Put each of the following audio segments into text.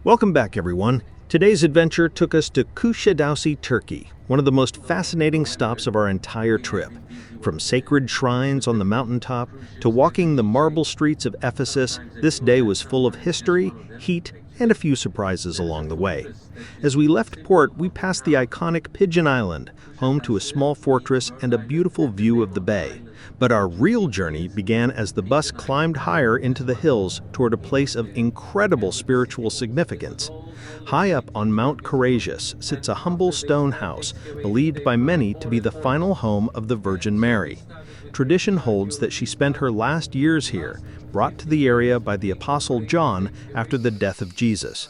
Welcome back, everyone. Today's adventure took us to Kuşadası, Turkey, one of the most fascinating stops of our entire trip. From sacred shrines on the mountaintop to walking the marble streets of Ephesus, this day was full of history, heat, and a few surprises along the way. As we left port, we passed the iconic Pigeon Island, home to a small fortress and a beautiful view of the bay. But our real journey began as the bus climbed higher into the hills toward a place of incredible spiritual significance. High up on Mount Koressos sits a humble stone house, believed by many to be the final home of the Virgin Mary. Tradition holds that she spent her last years here, brought to the area by the Apostle John after the death of Jesus.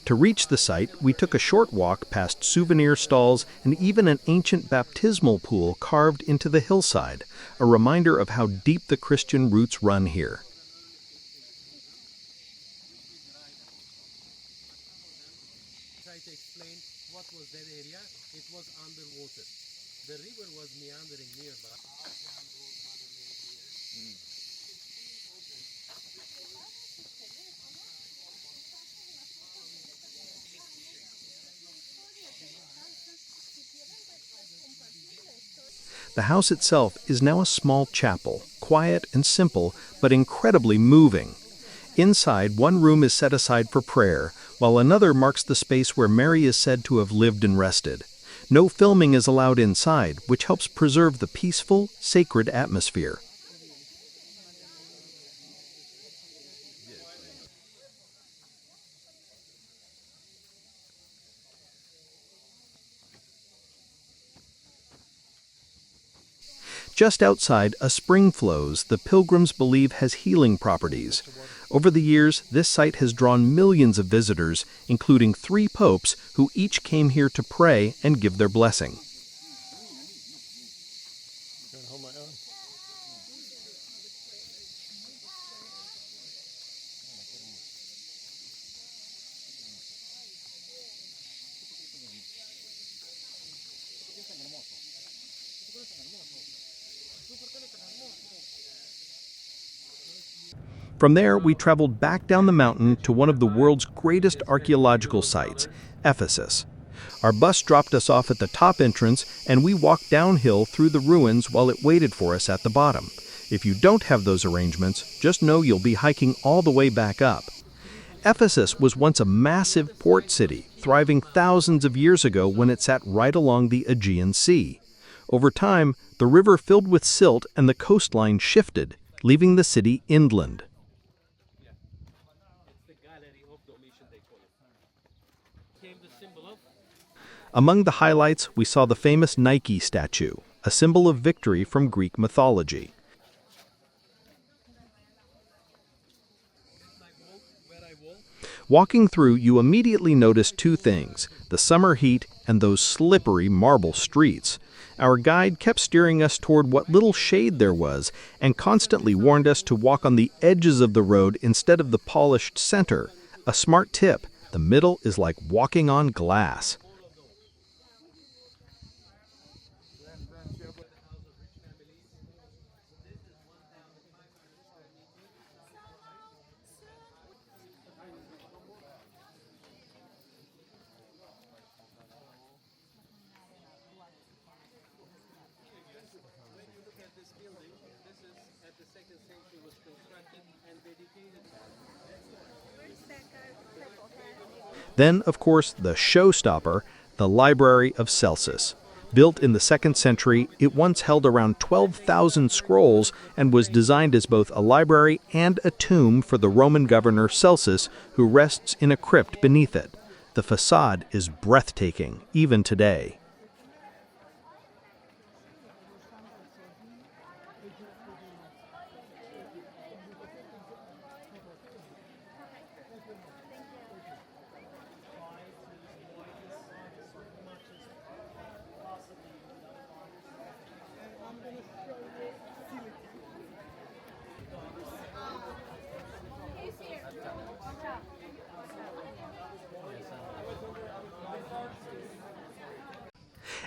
To reach the site, we took a short walk past souvenir stalls and even an ancient baptismal pool carved into the hillside, a reminder of how deep the Christian roots run here. Try to explain what was that area. It was underwater. The river was meandering nearby. The house itself is now a small chapel, quiet and simple, but incredibly moving. Inside, one room is set aside for prayer, while another marks the space where Mary is said to have lived and rested. No filming is allowed inside, which helps preserve the peaceful, sacred atmosphere. Just outside, a spring flows the pilgrims believe has healing properties. Over the years, this site has drawn millions of visitors, including 3 popes who each came here to pray and give their blessing. From there, we traveled back down the mountain to one of the world's greatest archaeological sites, Ephesus. Our bus dropped us off at the top entrance, and we walked downhill through the ruins while it waited for us at the bottom. If you don't have those arrangements, just know you'll be hiking all the way back up. Ephesus was once a massive port city, thriving thousands of years ago when it sat right along the Aegean Sea. Over time, the river filled with silt and the coastline shifted, leaving the city inland. Among the highlights, we saw the famous Nike statue, a symbol of victory from Greek mythology. Walking through, you immediately notice 2 things, the summer heat and those slippery marble streets. Our guide kept steering us toward what little shade there was and constantly warned us to walk on the edges of the road instead of the polished center. A smart tip, the middle is like walking on glass. Then, of course, the showstopper, the Library of Celsus. Built in the 2nd century, it once held around 12,000 scrolls and was designed as both a library and a tomb for the Roman governor Celsus, who rests in a crypt beneath it. The facade is breathtaking, even today.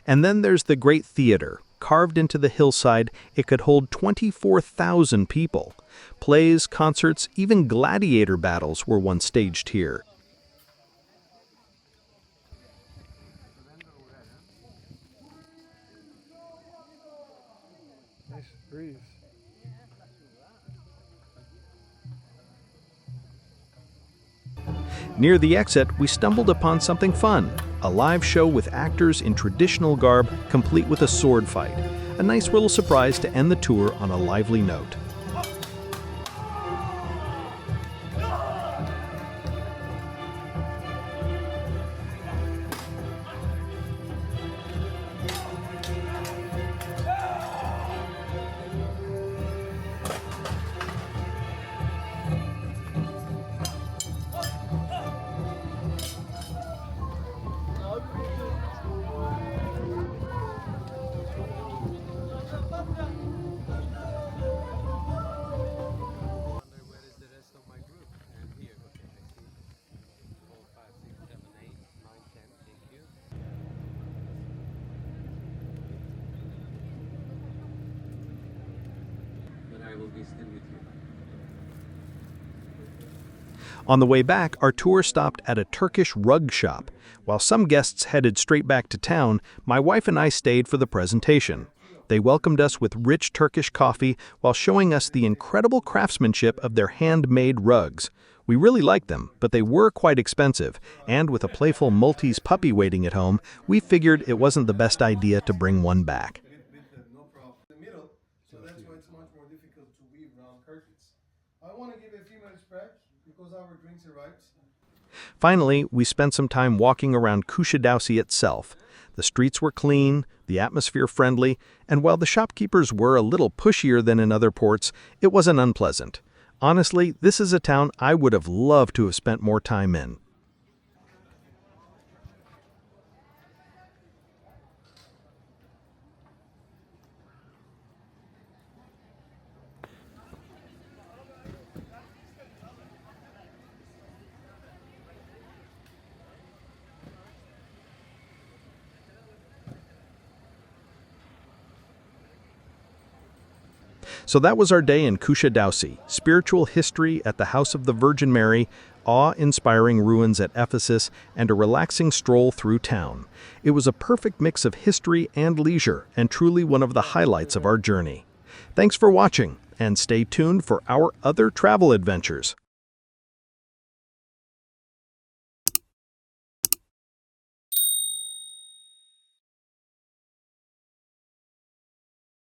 And then there's the Great Theater. Carved into the hillside, it could hold 24,000 people. Plays, concerts, even gladiator battles were once staged here. grief. Near the exit, we stumbled upon something fun, a live show with actors in traditional garb, complete with a sword fight. A nice little surprise to end the tour on a lively note. Where is the rest of my group? And here, okay, I see. 4, 5, 6, 7, 8, 9, 10. Thank you. But I will be still with you. On the way back, our tour stopped at a Turkish rug shop. While some guests headed straight back to town, my wife and I stayed for the presentation. They welcomed us with rich Turkish coffee while showing us the incredible craftsmanship of their handmade rugs. We really liked them, but they were quite expensive, and with a playful Maltese puppy waiting at home, we figured it wasn't the best idea to bring one back. No problem. In the middle, so that's why it's much more difficult to weave around curtains. I want to give a few minutes break because our drinks arrived. Finally, we spent some time walking around Kuşadası itself. The streets were clean, the atmosphere friendly, and while the shopkeepers were a little pushier than in other ports, it wasn't unpleasant. Honestly, this is a town I would have loved to have spent more time in. So that was our day in Kuşadası, spiritual history at the House of the Virgin Mary, awe-inspiring ruins at Ephesus, and a relaxing stroll through town. It was a perfect mix of history and leisure, and truly one of the highlights of our journey. Thanks for watching, and stay tuned for our other travel adventures.